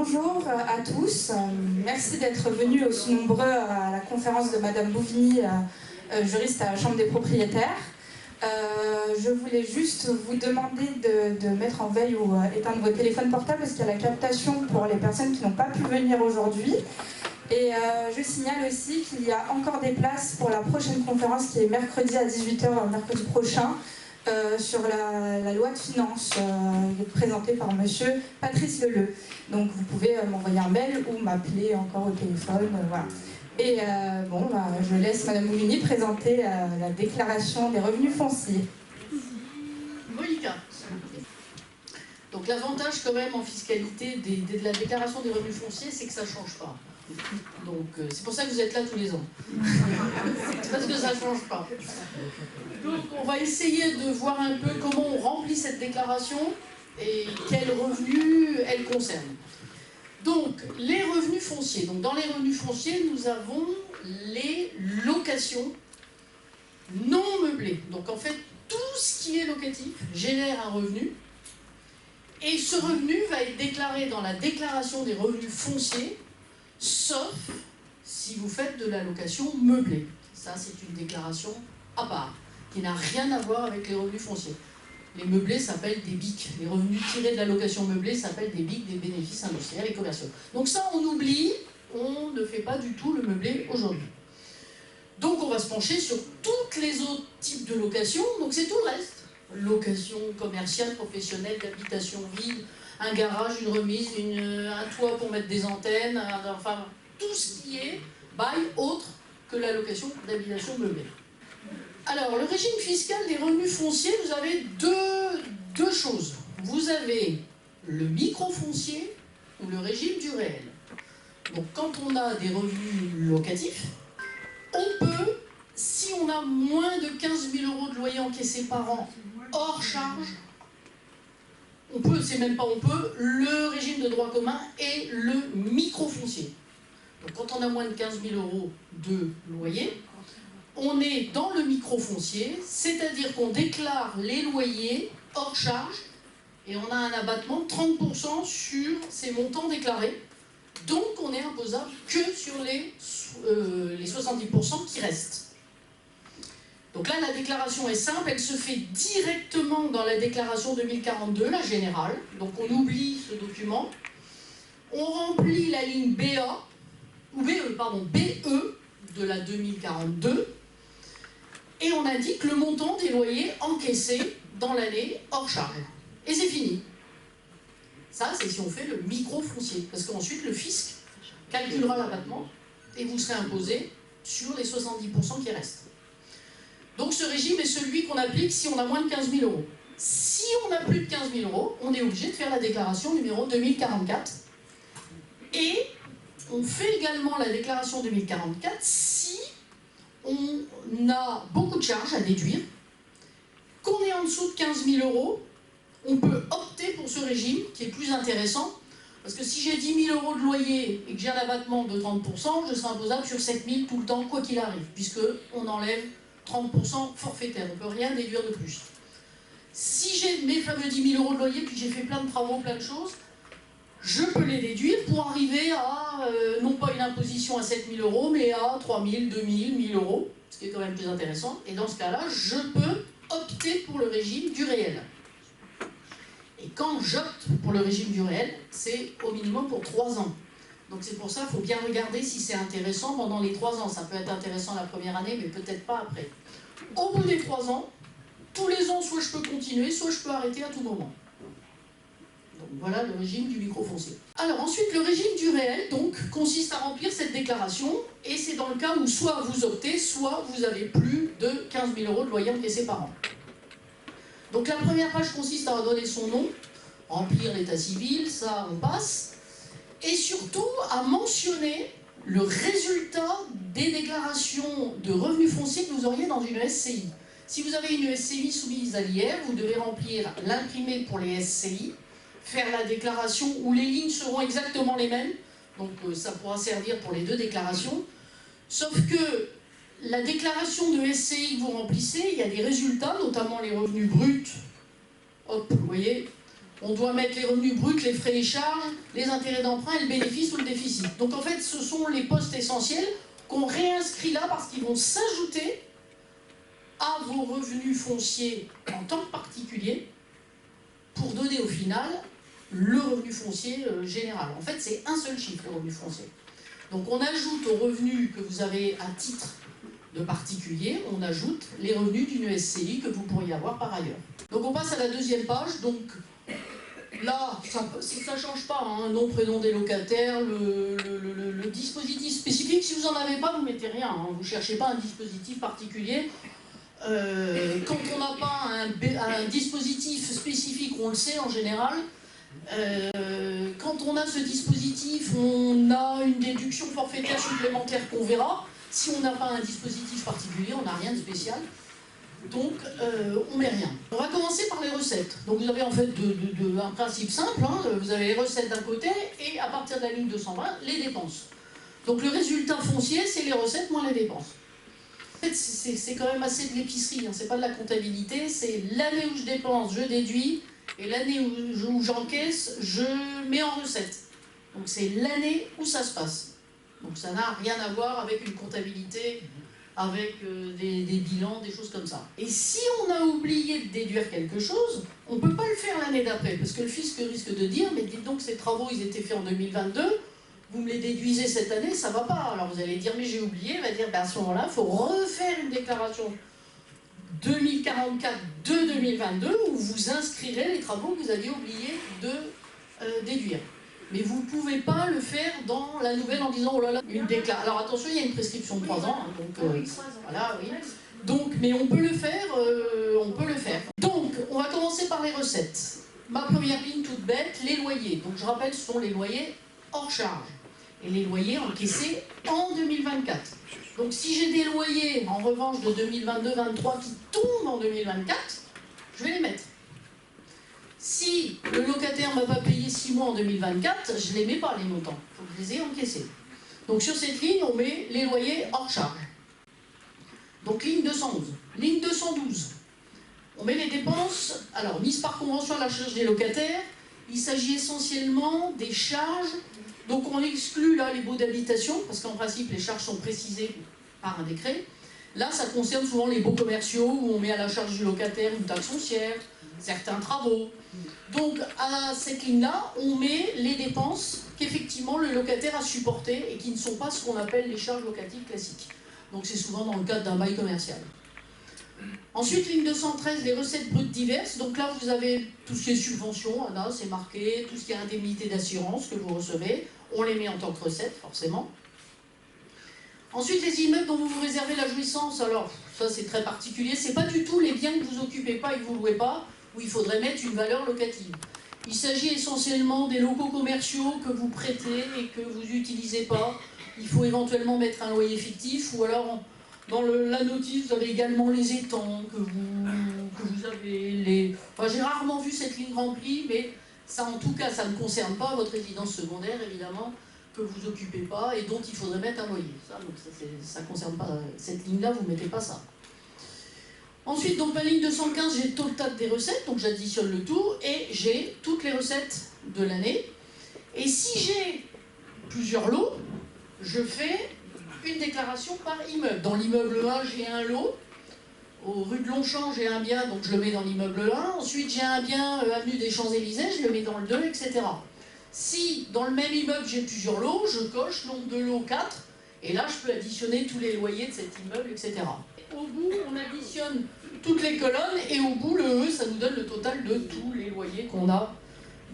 Bonjour à tous, merci d'être venus aussi nombreux à la conférence de Madame Bouvigny, juriste à la Chambre des propriétaires. Je voulais juste vous demander de mettre en veille ou éteindre vos téléphones portables parce qu'il y a la captation pour les personnes qui n'ont pas pu venir aujourd'hui. Et je signale aussi qu'il y a encore des places pour la prochaine conférence qui est mercredi à 18 h, mercredi prochain, sur la loi de finances présentée par monsieur Patrice Leleu. Donc vous pouvez m'envoyer un mail ou m'appeler encore au téléphone. Voilà. Et je laisse madame Bouvigny présenter la déclaration des revenus fonciers. Monica. Donc l'avantage quand même en fiscalité de la déclaration des revenus fonciers, c'est que ça ne change pas. Donc c'est pour ça que vous êtes là tous les ans. C'est parce que ça ne change pas. Donc on va essayer de voir un peu comment on remplit cette déclaration et quels revenus elle concerne. Donc les revenus fonciers. Donc dans les revenus fonciers, nous avons les locations non meublées. Donc en fait, tout ce qui est locatif génère un revenu. Et ce revenu va être déclaré dans la déclaration des revenus fonciers, sauf si vous faites de la location meublée. Ça, c'est une déclaration à part, qui n'a rien à voir avec les revenus fonciers. Les meublés s'appellent des BIC. Les revenus tirés de la location meublée s'appellent des BIC, des bénéfices industriels et commerciaux. Donc ça, on oublie, on ne fait pas du tout le meublé aujourd'hui. Donc on va se pencher sur tous les autres types de locations, donc c'est tout le reste. Location commerciale, professionnelle, d'habitation vide, un garage, une remise, un toit pour mettre des antennes, enfin tout ce qui est bail autre que la location d'habitation meublée. Alors, le régime fiscal des revenus fonciers, vous avez deux choses. Vous avez le microfoncier ou le régime du réel. Donc, quand on a des revenus locatifs, on peut, si on a moins de 15 000 € de loyer encaissé par an hors charge, on peut, c'est même pas on peut, le régime de droit commun et le microfoncier. Donc, quand on a moins de 15 000 € de loyer, on est dans le microfoncier, c'est-à-dire qu'on déclare les loyers hors charge et on a un abattement de 30% sur ces montants déclarés. Donc on est imposable que sur les 70% qui restent. Donc là, la déclaration est simple, elle se fait directement dans la déclaration 2042, la générale. Donc on oublie ce document. On remplit la ligne BE de la 2042. Et on indique le montant des loyers encaissés dans l'année hors charge. Et c'est fini. Ça, c'est si on fait le micro-foncier. Parce qu'ensuite, le fisc calculera l'abattement et vous serez imposé sur les 70% qui restent. Donc ce régime est celui qu'on applique si on a moins de 15 000 €. Si on a plus de 15 000 €, on est obligé de faire la déclaration numéro 2044. Et on fait également la déclaration 2044 si on a beaucoup de charges à déduire, qu'on est en dessous de 15 000 €, on peut opter pour ce régime qui est plus intéressant, parce que si j'ai 10 000 € de loyer et que j'ai un abattement de 30%, je serai imposable sur 7 000 tout le temps, quoi qu'il arrive, puisqu'on enlève 30% forfaitaire, on ne peut rien déduire de plus. Si j'ai mes fameux 10 000 € de loyer, puis j'ai fait plein de travaux, plein de choses, je peux les déduire pour arriver à, non pas une imposition à 7 000 €, mais à 3 000, 2 000, 1 000 €, ce qui est quand même plus intéressant. Et dans ce cas-là, je peux opter pour le régime du réel. Et quand j'opte pour le régime du réel, c'est au minimum pour 3 ans. Donc c'est pour ça qu'il faut bien regarder si c'est intéressant pendant les 3 ans. Ça peut être intéressant la première année, mais peut-être pas après. Au bout des 3 ans, tous les ans, soit je peux continuer, soit je peux arrêter à tout moment. Donc voilà le régime du microfoncier. Alors ensuite, le régime du réel donc, consiste à remplir cette déclaration, et c'est dans le cas où soit vous optez, soit vous avez plus de 15 000 € de loyer encaissé par an. Donc la première page consiste à redonner son nom, remplir l'état civil, ça on passe, et surtout à mentionner le résultat des déclarations de revenus fonciers que vous auriez dans une SCI. Si vous avez une SCI soumise à l'IR, vous devez remplir l'imprimé pour les SCI, faire la déclaration où les lignes seront exactement les mêmes, donc ça pourra servir pour les deux déclarations, sauf que la déclaration de SCI que vous remplissez, il y a des résultats, notamment les revenus bruts, hop, vous voyez, on doit mettre les revenus bruts, les frais et charges, les intérêts d'emprunt et le bénéfice ou le déficit. Donc en fait, ce sont les postes essentiels qu'on réinscrit là parce qu'ils vont s'ajouter à vos revenus fonciers en tant que particulier pour donner au final le revenu foncier général. En fait, c'est un seul chiffre, le revenu foncier. Donc on ajoute aux revenus que vous avez à titre de particulier, on ajoute les revenus d'une SCI que vous pourriez avoir par ailleurs. Donc on passe à la deuxième page. Donc là, ça ne change pas, hein, nom, prénom des locataires, le dispositif spécifique. Si vous n'en avez pas, vous ne mettez rien. Hein, vous ne cherchez pas un dispositif particulier. Quand on n'a pas un dispositif spécifique, on le sait en général. Quand on a ce dispositif, on a une déduction forfaitaire supplémentaire qu'on verra. Si on n'a pas un dispositif particulier, on n'a rien de spécial. Donc, on ne met rien. On va commencer par les recettes. Donc, vous avez en fait un principe simple. Hein. Vous avez les recettes d'un côté et à partir de la ligne 220, les dépenses. Donc, le résultat foncier, c'est les recettes moins les dépenses. En fait, c'est quand même assez de l'épicerie. Hein. Ce n'est pas de la comptabilité. C'est l'année où je dépense, je déduis. Et l'année où j'encaisse, je mets en recette. Donc, c'est l'année où ça se passe. Donc, ça n'a rien à voir avec une comptabilité, avec des bilans, des choses comme ça. Et si on a oublié de déduire quelque chose, on ne peut pas le faire l'année d'après, parce que le fisc risque de dire, mais dites donc, ces travaux, ils étaient faits en 2022, vous me les déduisez cette année, ça ne va pas. Alors vous allez dire, mais j'ai oublié, il va dire, ben à ce moment-là, il faut refaire une déclaration 2044 de 2022, où vous inscrirez les travaux que vous aviez oublié de déduire. Mais vous ne pouvez pas le faire dans la nouvelle en disant, oh là là, une déclaration. Alors attention, il y a une prescription de 3 ans. Hein, donc, voilà, oui. Donc, mais on peut le faire, Donc, on va commencer par les recettes. Ma première ligne toute bête, les loyers. Donc, je rappelle, ce sont les loyers hors charge. Et les loyers encaissés en 2024. Donc, si j'ai des loyers, en revanche, de 2022-2023 qui tombent en 2024, je vais les mettre. Si le locataire ne m'a pas payé 6 mois en 2024, je ne les mets pas les montants. Il faut que je les ai encaissés. Donc sur cette ligne, on met les loyers hors charge. Donc ligne 211. Ligne 212. On met les dépenses, alors mises par convention à la charge des locataires. Il s'agit essentiellement des charges. Donc on exclut là les baux d'habitation, parce qu'en principe les charges sont précisées par un décret. Là, ça concerne souvent les baux commerciaux, où on met à la charge du locataire une taxe foncière, certains travaux. Donc, à cette ligne-là, on met les dépenses qu'effectivement le locataire a supportées et qui ne sont pas ce qu'on appelle les charges locatives classiques. Donc, c'est souvent dans le cadre d'un bail commercial. Ensuite, ligne 213, les recettes brutes diverses. Donc là, vous avez tout ce qui est subvention, là, c'est marqué, tout ce qui est indemnité d'assurance que vous recevez. On les met en tant que recettes, forcément. Ensuite, les immeubles dont vous vous réservez la jouissance, alors ça c'est très particulier, c'est pas du tout les biens que vous occupez pas et que vous louez pas, où il faudrait mettre une valeur locative. Il s'agit essentiellement des locaux commerciaux que vous prêtez et que vous n'utilisez pas. Il faut éventuellement mettre un loyer fictif, ou alors dans la notice, vous avez également les étangs que vous avez. Enfin, j'ai rarement vu cette ligne remplie, mais ça en tout cas, ça ne concerne pas votre résidence secondaire, évidemment, que vous occupez pas et dont il faudrait mettre un loyer. Ça ne concerne pas cette ligne-là, vous ne mettez pas ça. Ensuite, donc ma ligne 215, j'ai le total des recettes, donc j'additionne le tout et j'ai toutes les recettes de l'année. Et si j'ai plusieurs lots, je fais une déclaration par immeuble. Dans l'immeuble 1, j'ai un lot. Au rue de Longchamp, j'ai un bien, donc je le mets dans l'immeuble 1. Ensuite, j'ai un bien avenue des Champs-Élysées, je le mets dans le 2, etc. Si dans le même immeuble j'ai plusieurs lots, je coche nombre de lots 4, et là je peux additionner tous les loyers de cet immeuble, etc. Au bout, on additionne toutes les colonnes, et au bout, le E, ça nous donne le total de tous les loyers qu'on a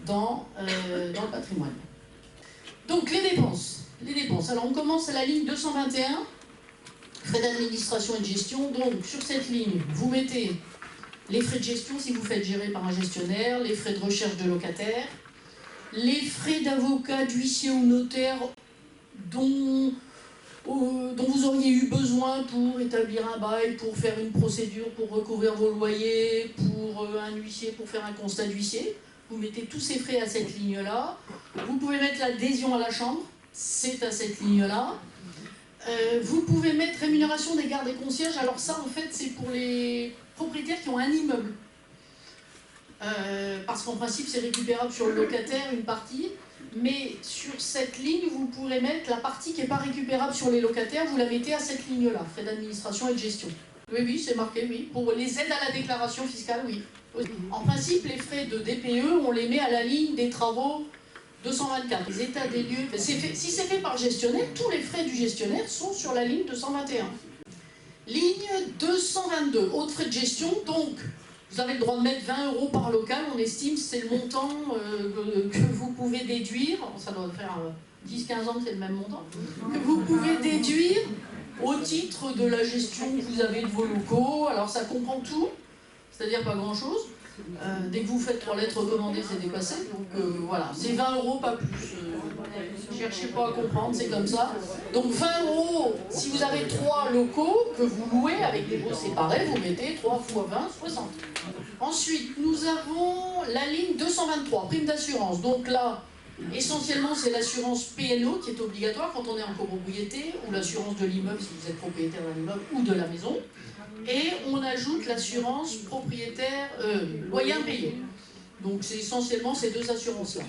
dans le patrimoine. Donc les dépenses. Alors on commence à la ligne 221, frais d'administration et de gestion. Donc sur cette ligne, vous mettez les frais de gestion si vous faites gérer par un gestionnaire, les frais de recherche de locataires, les frais d'avocat, d'huissier ou notaire dont vous auriez eu besoin pour établir un bail, pour faire une procédure, pour recouvrir vos loyers, pour un huissier, pour faire un constat d'huissier. Vous mettez tous ces frais à cette ligne-là. Vous pouvez mettre l'adhésion à la chambre, c'est à cette ligne-là. Vous pouvez mettre rémunération des gardes et concierges. Alors ça, en fait, c'est pour les propriétaires qui ont un immeuble. parce qu'en principe c'est récupérable sur le locataire une partie, mais sur cette ligne vous pourrez mettre la partie qui n'est pas récupérable sur les locataires, vous la mettez à cette ligne-là, frais d'administration et de gestion. Oui, c'est marqué, oui. Pour les aides à la déclaration fiscale, oui. En principe, les frais de DPE, on les met à la ligne des travaux 224. Les états des lieux, si c'est fait par le gestionnaire, tous les frais du gestionnaire sont sur la ligne 221. Ligne 222, autres frais de gestion, donc vous avez le droit de mettre 20 € par local, on estime c'est le montant que vous pouvez déduire, ça doit faire 10-15 ans que c'est le même montant, que vous pouvez déduire au titre de la gestion que vous avez de vos locaux. Alors ça comprend tout, c'est-à-dire pas grand-chose. Dès que vous faites 3 lettres recommandées, c'est dépassé. Donc voilà, c'est 20 €, pas plus. Cherchez pas à comprendre, c'est comme ça. Donc 20 € si vous avez 3 locaux que vous louez avec des baux séparés, vous mettez 3 x 20, 60. Ensuite, nous avons la ligne 223, prime d'assurance. Donc là, essentiellement, c'est l'assurance PNO qui est obligatoire quand on est en copropriété, ou l'assurance de l'immeuble si vous êtes propriétaire d'un immeuble ou de la maison. Et on ajoute l'assurance propriétaire loyer impayé. Donc c'est essentiellement ces deux assurances-là.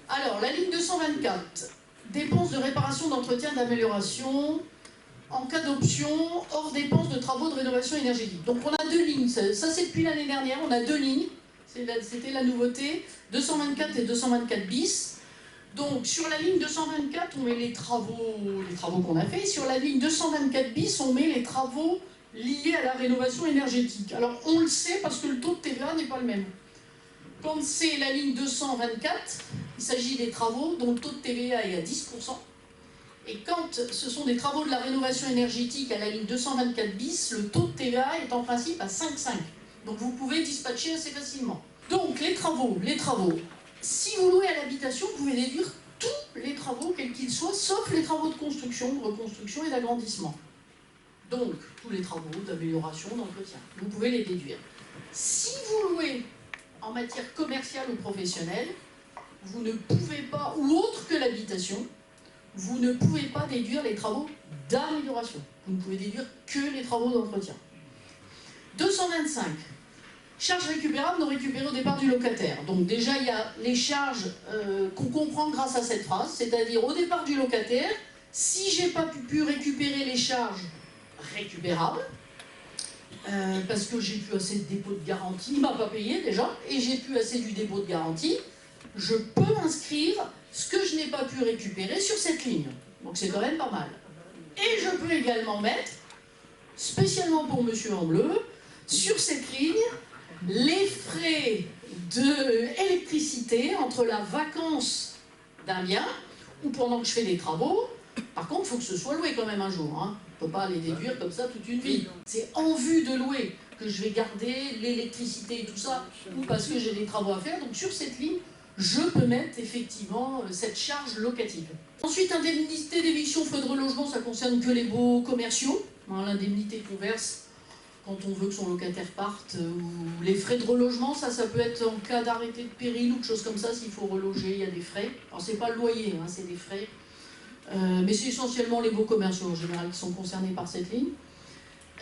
Alors, la ligne 224, dépenses de réparation, d'entretien, d'amélioration, en cas d'option, hors dépenses de travaux de rénovation énergétique. Donc on a 2 lignes, ça c'est depuis l'année dernière, on a 2 lignes, c'était la nouveauté, 224 et 224 bis. Donc sur la ligne 224, on met les travaux qu'on a fait, et sur la ligne 224 bis, on met les travaux liés à la rénovation énergétique. Alors on le sait parce que le taux de TVA n'est pas le même. Quand c'est la ligne 224, il s'agit des travaux dont le taux de TVA est à 10%. Et quand ce sont des travaux de la rénovation énergétique à la ligne 224 bis, le taux de TVA est en principe à 5,5. Donc vous pouvez dispatcher assez facilement. Donc les travaux, si vous louez à l'habitation, vous pouvez déduire tous les travaux, quels qu'ils soient, sauf les travaux de construction, de reconstruction et d'agrandissement. Donc tous les travaux d'amélioration, d'entretien, vous pouvez les déduire. Si vous louez en matière commerciale ou professionnelle, vous ne pouvez pas, ou autre que l'habitation, vous ne pouvez pas déduire les travaux d'amélioration. Vous ne pouvez déduire que les travaux d'entretien. 225. Charges récupérables non récupérées au départ du locataire. Donc déjà, il y a les charges qu'on comprend grâce à cette phrase, c'est-à-dire au départ du locataire, si j'ai pas pu récupérer les charges récupérables, parce que j'ai plus assez de dépôt de garantie, il ne m'a pas payé déjà, et j'ai plus assez du dépôt de garantie, je peux inscrire ce que je n'ai pas pu récupérer sur cette ligne. Donc c'est quand même pas mal. Et je peux également mettre, spécialement pour monsieur en bleu, sur cette ligne, les frais d'électricité entre la vacance d'un bien, ou pendant que je fais des travaux. Par contre, il faut que ce soit loué quand même un jour. Hein. On ne peut pas les déduire comme ça toute une vie. C'est en vue de louer que je vais garder l'électricité et tout ça, ou parce que j'ai des travaux à faire. Donc sur cette ligne, je peux mettre effectivement cette charge locative. Ensuite, indemnité d'éviction, frais de relogement, ça concerne que les baux commerciaux. Hein, l'indemnité qu'on verse quand on veut que son locataire parte, ou les frais de relogement, ça peut être en cas d'arrêté de péril ou de choses comme ça, s'il faut reloger, il y a des frais. Alors c'est pas le loyer, hein, c'est des frais. Mais c'est essentiellement les baux commerciaux en général qui sont concernés par cette ligne.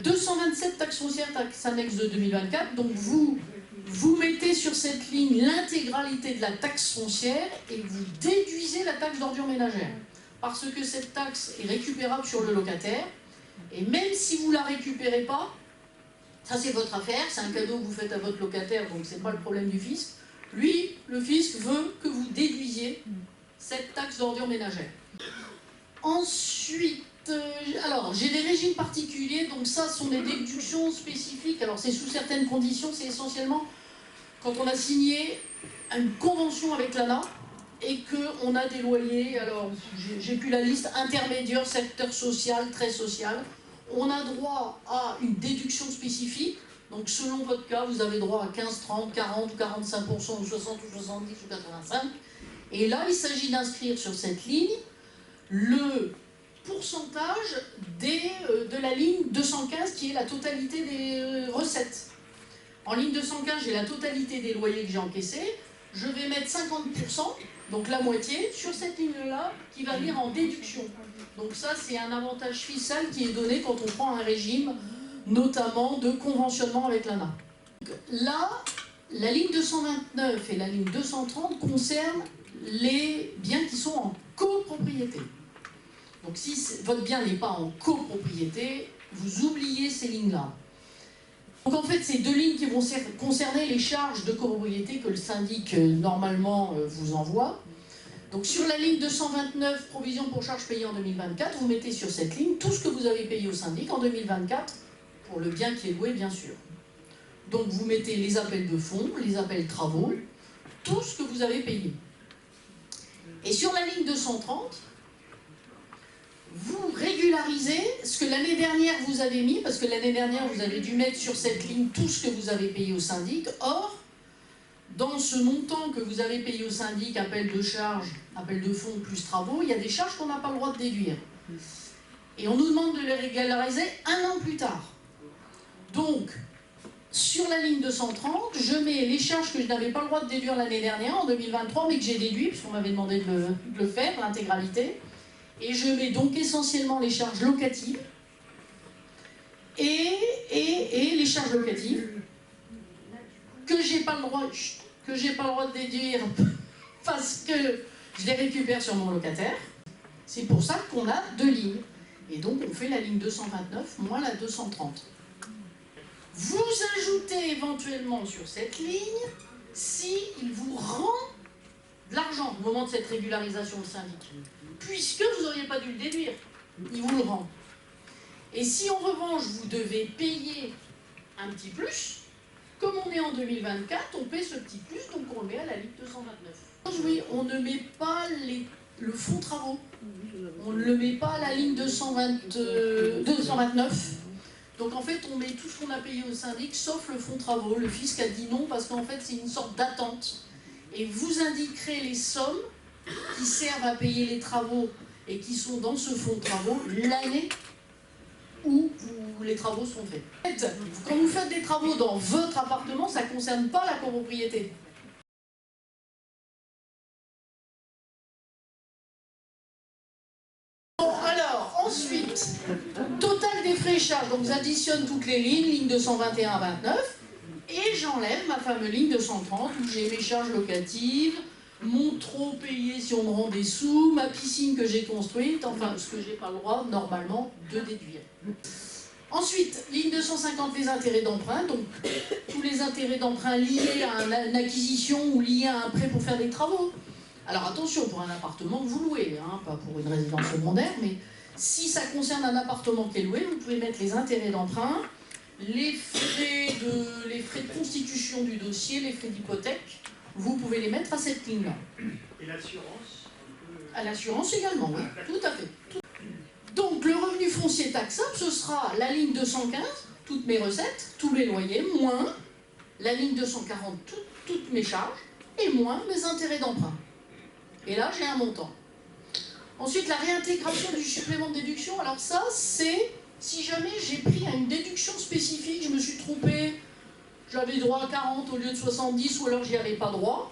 227 taxes foncières, taxes annexes de 2024, donc vous mettez sur cette ligne l'intégralité de la taxe foncière et vous déduisez la taxe d'ordure ménagère. Parce que cette taxe est récupérable sur le locataire, et même si vous ne la récupérez pas, ça c'est votre affaire, c'est un cadeau que vous faites à votre locataire, donc c'est pas le problème du fisc. Lui, le fisc veut que vous déduisiez cette taxe d'ordure ménagère. Ensuite, alors j'ai des régimes particuliers, donc ça sont des déductions spécifiques, alors c'est sous certaines conditions, c'est essentiellement quand on a signé une convention avec l'ANA et qu'on a des loyers, alors j'ai plus la liste, intermédiaire, secteur social, très social, on a droit à une déduction spécifique, donc selon votre cas, vous avez droit à 15, 30, 40 ou 45%, ou 60 ou 70 ou 85, et là il s'agit d'inscrire sur cette ligne le pourcentage de la ligne 215 qui est la totalité des recettes. En ligne 215, j'ai la totalité des loyers que j'ai encaissés, je vais mettre 50%, donc la moitié, sur cette ligne-là qui va venir en déduction. Donc ça, c'est un avantage fiscal qui est donné quand on prend un régime, notamment de conventionnement avec l'ANA. Là, La ligne 229 et la ligne 230 concernent les biens qui sont en copropriété. Donc si votre bien n'est pas en copropriété, vous oubliez ces lignes-là. Donc en fait, c'est deux lignes qui vont concerner les charges de copropriété que le syndic normalement vous envoie. Donc sur la ligne 229, provision pour charges payées en 2024, vous mettez sur cette ligne tout ce que vous avez payé au syndic en 2024, pour le bien qui est loué bien sûr. Donc vous mettez les appels de fonds, les appels travaux, tout ce que vous avez payé. Et sur la ligne 230, vous régularisez ce que l'année dernière vous avez mis, parce que l'année dernière vous avez dû mettre sur cette ligne tout ce que vous avez payé au syndic. Or, dans ce montant que vous avez payé au syndic, appel de charges, appel de fonds plus travaux, il y a des charges qu'on n'a pas le droit de déduire. Et on nous demande de les régulariser un an plus tard. Donc, sur la ligne 230, je mets les charges que je n'avais pas le droit de déduire l'année dernière, en 2023, mais que j'ai déduit, puisqu'on m'avait demandé de le faire, l'intégralité. Et je mets donc essentiellement les charges locatives et les charges locatives que j'ai pas le droit de déduire parce que je les récupère sur mon locataire. C'est pour ça qu'on a deux lignes. Et donc on fait la ligne 229 moins la 230. Vous ajoutez éventuellement sur cette ligne s'il vous rend de l'argent au moment de cette régularisation de syndic, puisque vous n'auriez pas dû le déduire, il vous le rend. Et si en revanche vous devez payer un petit plus, comme on est en 2024, on paie ce petit plus, donc on le met à la ligne 229. Oui, on ne met pas le fonds travaux, on ne le met pas à la ligne 229. Donc en fait, on met tout ce qu'on a payé au syndic, sauf le fonds travaux. Le fisc a dit non, parce qu'en fait, c'est une sorte d'attente. Et vous indiquerez les sommes qui servent à payer les travaux et qui sont dans ce fonds de travaux l'année où les travaux sont faits. Quand vous faites des travaux dans votre appartement, ça ne concerne pas la copropriété. Bon, alors, ensuite, total des frais et charges. Donc, j'additionne toutes les lignes, ligne 221 à 29, et j'enlève ma fameuse ligne 230 où j'ai mes charges locatives, mon trop payé si on me rend des sous, ma piscine que j'ai construite, enfin, ce que j'ai pas le droit, normalement, de déduire. Ensuite, ligne 250, les intérêts d'emprunt, donc tous les intérêts d'emprunt liés à une acquisition ou liés à un prêt pour faire des travaux. Alors attention, pour un appartement que vous louez, hein, pas pour une résidence secondaire, mais si ça concerne un appartement qui est loué, vous pouvez mettre les intérêts d'emprunt, les frais de constitution du dossier, les frais d'hypothèque, vous pouvez les mettre à cette ligne-là. Et l'assurance? À l'assurance également, oui, tout à fait. Donc le revenu foncier taxable, ce sera la ligne 215, toutes mes recettes, tous mes loyers, moins la ligne 240, toutes mes charges, et moins mes intérêts d'emprunt. Et là, j'ai un montant. Ensuite, la réintégration du supplément de déduction, alors ça, c'est si jamais j'ai pris à une déduction spécifique, je me suis trompé, j'avais droit à 40 au lieu de 70, ou alors j'y avais pas droit.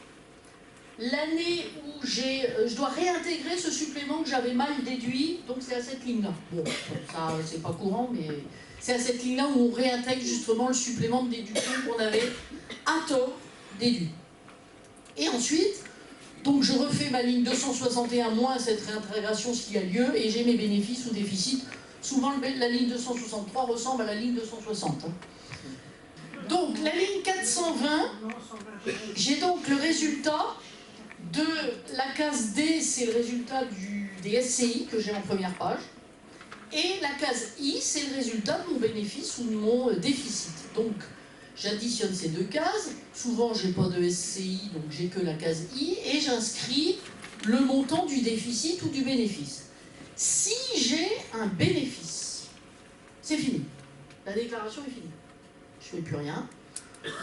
L'année où je dois réintégrer ce supplément que j'avais mal déduit, donc c'est à cette ligne-là. Bon, ça c'est pas courant, mais c'est à cette ligne-là où on réintègre justement le supplément de déduction qu'on avait à tort déduit. Et ensuite, donc je refais ma ligne 261 moins cette réintégration s'il y a lieu, et j'ai mes bénéfices ou déficits. Souvent la ligne 263 ressemble à la ligne 260. Donc la ligne 420, j'ai donc le résultat de la case D, c'est le résultat des SCI que j'ai en première page. Et la case I, c'est le résultat de mon bénéfice ou de mon déficit. Donc, j'additionne ces deux cases. Souvent, je n'ai pas de SCI, donc j'ai que la case I. Et j'inscris le montant du déficit ou du bénéfice. Si j'ai un bénéfice, c'est fini. La déclaration est finie. Je ne fais plus rien.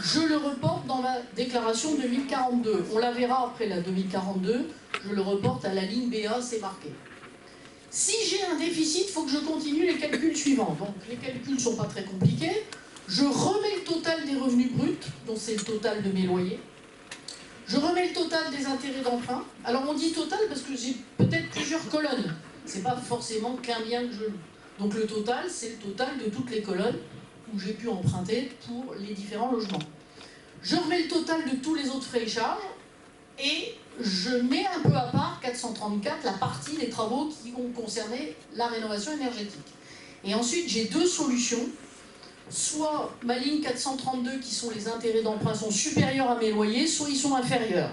Je le reporte dans ma déclaration 2042. On la verra après la 2042. Je le reporte à la ligne BA, c'est marqué. Si j'ai un déficit, il faut que je continue les calculs suivants. Donc les calculs ne sont pas très compliqués. Je remets le total des revenus bruts, donc c'est le total de mes loyers. Je remets le total des intérêts d'emprunt. Alors on dit total parce que j'ai peut-être plusieurs colonnes. C'est pas forcément qu'un bien que je loue. Donc le total, c'est le total de toutes les colonnes où j'ai pu emprunter pour les différents logements. Je remets le total de tous les autres frais et charges et je mets un peu à part 434, la partie des travaux qui ont concerné la rénovation énergétique. Et ensuite, j'ai deux solutions. Soit ma ligne 432, qui sont les intérêts d'emprunt, sont supérieurs à mes loyers, soit ils sont inférieurs.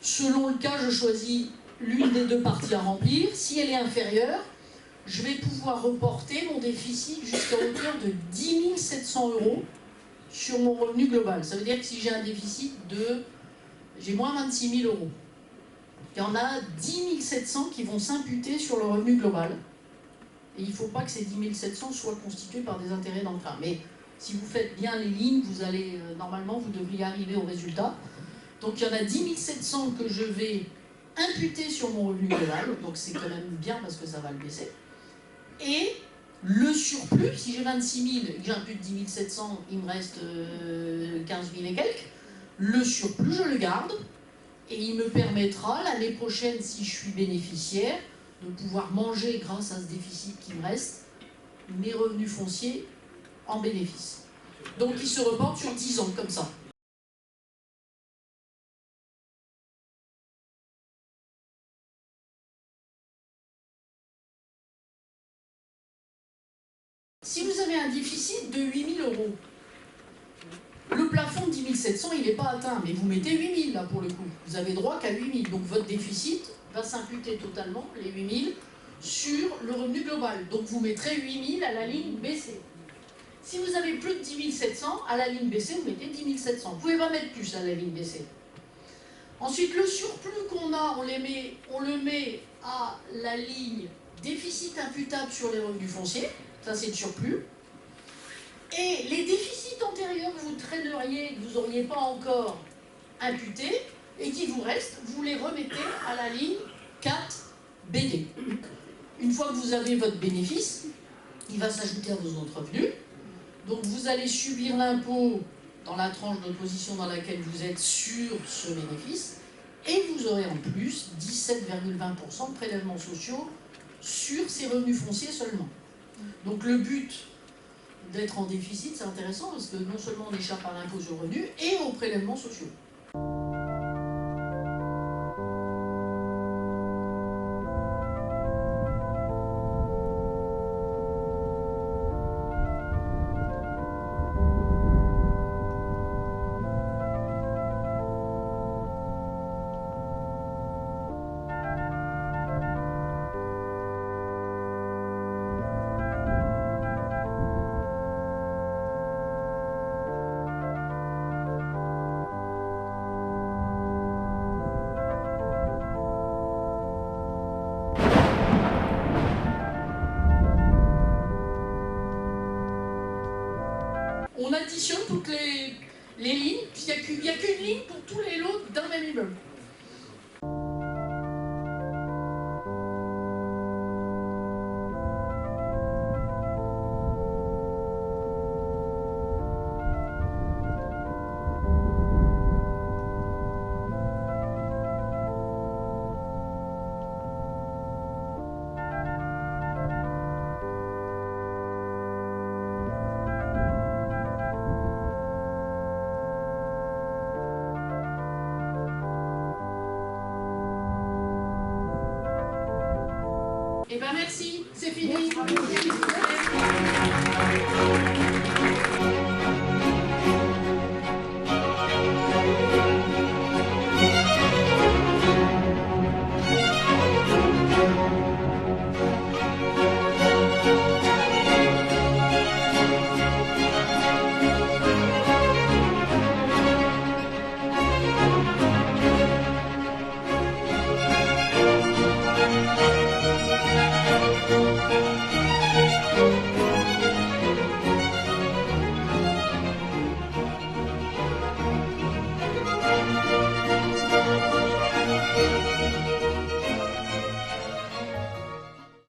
Selon le cas, je choisis l'une des deux parties à remplir. Si elle est inférieure, je vais pouvoir reporter mon déficit jusqu'à hauteur de 10 700 € sur mon revenu global. Ça veut dire que si j'ai un déficit j'ai moins 26 000 €. Il y en a 10 700 qui vont s'imputer sur le revenu global. Et il ne faut pas que ces 10 700 soient constitués par des intérêts d'emprunt. Mais si vous faites bien les lignes, vous allez, normalement, vous devriez arriver au résultat. Donc il y en a 10 700 que je vais imputer sur mon revenu global. Donc c'est quand même bien parce que ça va le baisser. Et le surplus, si j'ai 26 000 et que j'impute 10 700, il me reste 15 000 et quelques. Le surplus, je le garde. Et il me permettra, l'année prochaine, si je suis bénéficiaire, de pouvoir manger, grâce à ce déficit qui me reste, mes revenus fonciers en bénéfice. Donc ils se reportent sur 10 ans, comme ça. Si vous avez un déficit de 8 000 €, le plafond de 10 700, il n'est pas atteint, mais vous mettez 8 000 là pour le coup. Vous avez droit qu'à 8 000, donc votre déficit va s'imputer totalement, les 8 000, sur le revenu global. Donc vous mettrez 8 000 à la ligne BC. Si vous avez plus de 10 700, à la ligne BC, vous mettez 10 700. Vous ne pouvez pas mettre plus à la ligne BC. Ensuite, le surplus qu'on a, on le met à la ligne déficit imputable sur les revenus fonciers. Ça, c'est le surplus. Et les déficits antérieurs que vous traîneriez, que vous n'auriez pas encore imputés, et qui vous restent, vous les remettez à la ligne 4 BD. Une fois que vous avez votre bénéfice, il va s'ajouter à vos autres revenus. Donc vous allez subir l'impôt dans la tranche d'opposition dans laquelle vous êtes sur ce bénéfice, et vous aurez en plus 17,20% de prélèvements sociaux sur ces revenus fonciers seulement. Donc le but d'être en déficit, c'est intéressant parce que non seulement on échappe à l'impôt sur le revenu et aux prélèvements sociaux. On additionne toutes les lignes, puis il n'y a qu'une ligne pour tous les lots d'un même immeuble. Eh bien merci, c'est fini.